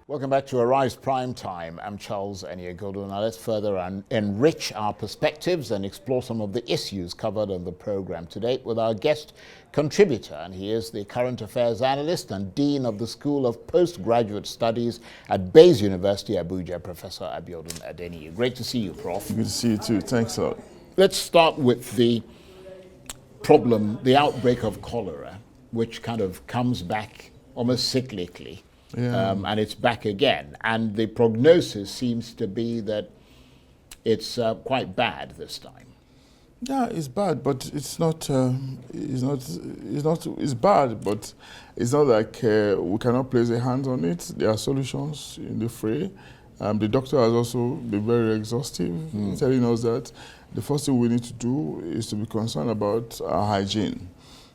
Welcome back to Arise Prime Time. I'm Charles Adeniyi. Now let's further enrich our perspectives and explore some of the issues covered on the program today with our guest contributor. And he is the current affairs analyst and dean of the School of Postgraduate Studies at Bayes University, Abuja, Professor Adeniyi. Great to see you, Prof. Good to see you too. Thanks a lot. Let's start with the problem, the outbreak of cholera, which kind of comes back almost cyclically. Yeah. And it's back again. And the prognosis seems to be that it's quite bad this time. Yeah, it's bad, but it's not. It's bad, but it's not like we cannot place a hand on it. There are solutions in the fray. The doctor has also been very exhaustive, telling us that the first thing we need to do is to be concerned about our hygiene.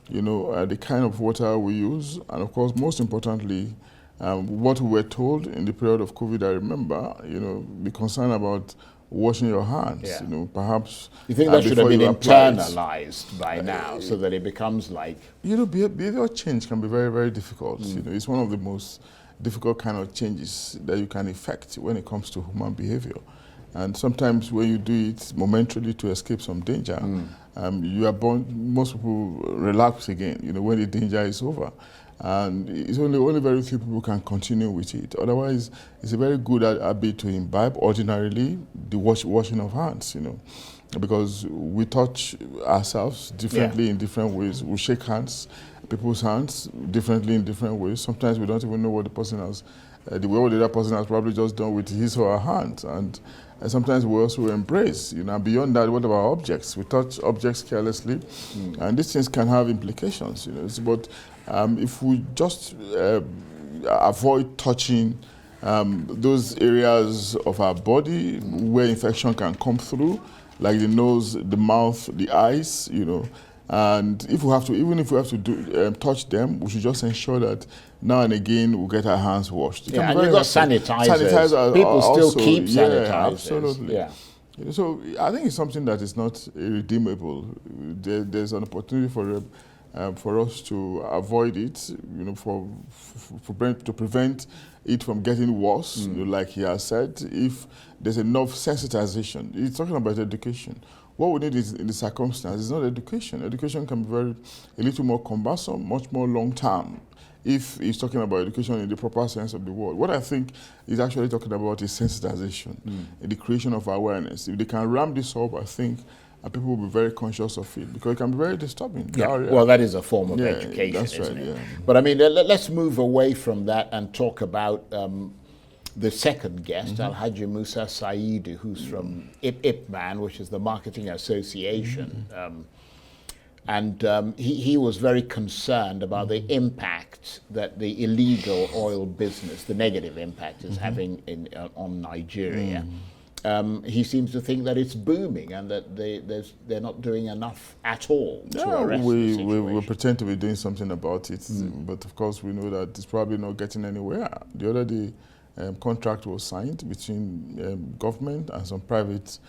You know, the kind of water we use, and of course, most importantly, what we were told in the period of COVID, I remember, you know, be concerned about washing your hands, Yeah. you know, perhaps. You think that should have been apply it. internalized by now so that it becomes like... You know, behavioral change can be very, very difficult. You know, it's one of the most difficult kind of changes that you can effect when it comes to human behavior. And sometimes when you do it momentarily to escape some danger, you are most people relapse again, you know, when the danger is over. And it's only very few people can continue with it. Otherwise, it's a very good habit to imbibe ordinarily, the washing of hands, you know, because we touch ourselves differently in different ways. We shake hands, people's hands differently in different ways. Sometimes we don't even know what the person has, the other person has probably just done with his or her hands. And sometimes we also embrace, you know, beyond that, what about objects? We touch objects carelessly, and these things can have implications, you know. But if we just avoid touching those areas of our body where infection can come through, like the nose, the mouth, the eyes, you know, and if we have to, even if we have to touch them, we should just ensure that now and again we get our hands washed. Yeah, and you've got sanitizers. People still also keep sanitizers. Yeah, absolutely. Yeah. So I think it's something that is not irredeemable. There's an opportunity for us to avoid it, you know, to prevent it from getting worse, you know, like he has said. If there's enough sensitization, he's talking about education. What we need is, in the circumstance, is not education. Education can be a little more cumbersome, much more long-term, if he's talking about education in the proper sense of the word. What I think he's actually talking about is sensitization, the creation of awareness. If they can ramp this up, I think people will be very conscious of it, because it can be very disturbing. Yeah. Well, that is a form of education, that's isn't right, it? Yeah. But I mean, let's move away from that and talk about the second guest, Alhaji Musa Saidu, who's from IPMAN, which is the Marketing Association. And he was very concerned about the impact that the illegal oil business, the negative impact is having on Nigeria. He seems to think that it's booming and that they're not doing enough at all to arrest the situation. We pretend to be doing something about it, but of course we know that it's probably not getting anywhere. The other day, contract was signed between government and some private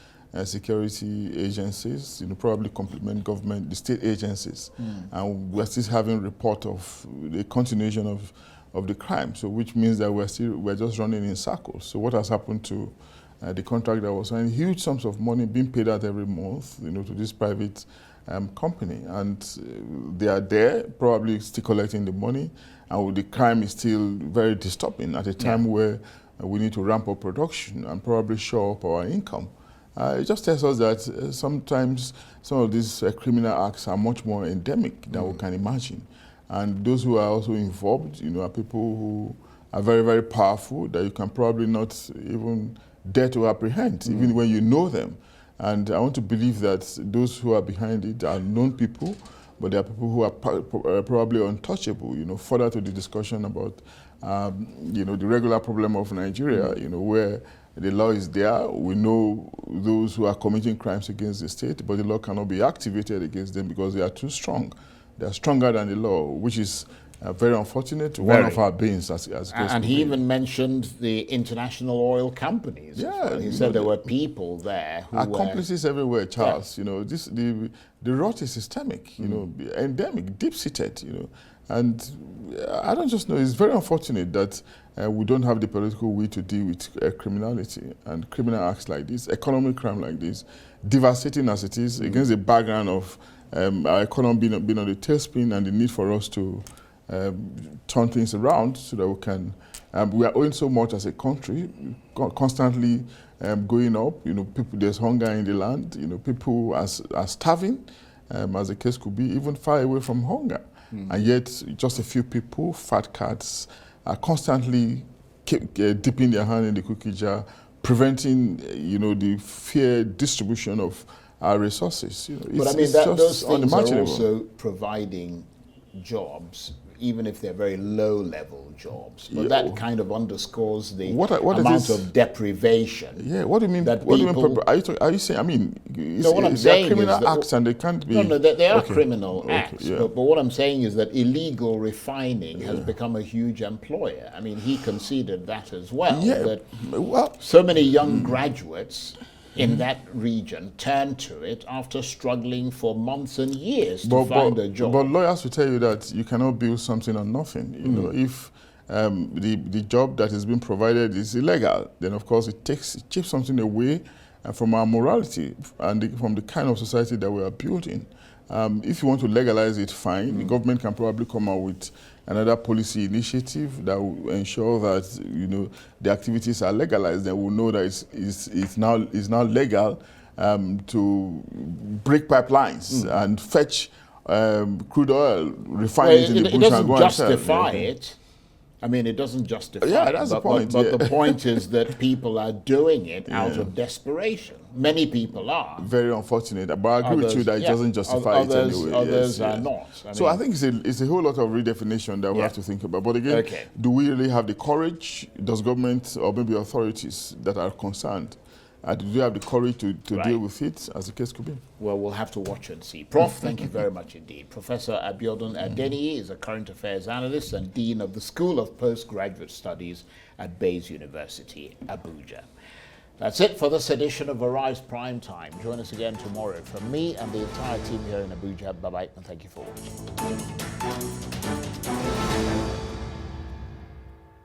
security agencies, you know, probably complement government, the state agencies, and we're still having report of the continuation of the crime. So, which means that we're just running in circles. So, what has happened to the contract that was signed? Huge sums of money being paid out every month, you know, to this private company, and they are there, probably still collecting the money, and the crime is still very disturbing at a time where we need to ramp up production and probably show up our income. It just tells us that sometimes some of these criminal acts are much more endemic than we can imagine. And those who are also involved, you know, are people who are very, very powerful that you can probably not even dare to apprehend, even when you know them. And I want to believe that those who are behind it are known people, but there are people who are probably untouchable, you know, further to the discussion about, you know, the regular problem of Nigeria, you know, where the law is there. We know those who are committing crimes against the state, but the law cannot be activated against them because they are too strong. They are stronger than the law, which is very unfortunate. One of our beings, as and he even mentioned the international oil companies. Yeah, as well. He said there were people there who accomplices everywhere, Charles. You know, the rot is systemic. You know, endemic, deep-seated. You know, and I don't just know. It's very unfortunate that we don't have the political will to deal with criminality and criminal acts like this, economic crime like this, devastating as it is, against the background of our economy being on the tailspin and the need for us to turn things around so that we can. We are owing so much as a country, constantly going up. You know, people, there's hunger in the land. You know, people are starving, as the case could be, even far away from hunger. And yet, just a few people, fat cats, are constantly dipping their hand in the cookie jar, preventing, you know, the fair distribution of our resources. You know, but I mean, those things are also providing jobs, even if they're very low-level jobs. But that kind of underscores the amount of deprivation. Yeah, what do you mean? That what people, do you mean? Are you saying? I mean, what I'm saying is criminal acts and they can't be. No, they are criminal acts. But what I'm saying is that illegal refining has become a huge employer. I mean, he conceded that as well. Yeah, that so many young graduates in that region turn to it after struggling for months and years to find a job. But lawyers will tell you that you cannot build something on nothing. You know, if the job that is being provided is illegal, then of course it chips something away from our morality and from the kind of society that we are building. If you want to legalize it, fine. The government can probably come out with another policy initiative that will ensure that, you know, the activities are legalized. Then we'll know that it's now legal to break pipelines and fetch crude oil, refine it in the bush and go and sell. It doesn't justify it. I mean, it doesn't justify it. Yeah, that's the point. But the point is that people are doing it out of desperation. Many people are. Very unfortunate. But I agree with you that it doesn't justify it anyway. Others are not. I think it's a whole lot of redefinition that we have to think about. But again, do we really have the courage? Does government or maybe authorities that are concerned, do they have the courage to deal with it, as the case could be? Well, we'll have to watch and see. Prof, thank you very much indeed. Professor Abiodun Adeniyi is a current affairs analyst and dean of the School of Postgraduate Studies at Bayes University, Abuja. That's it for this edition of Arise Prime Time. Join us again tomorrow. From me and the entire team here in Abuja, bye-bye, and thank you for watching.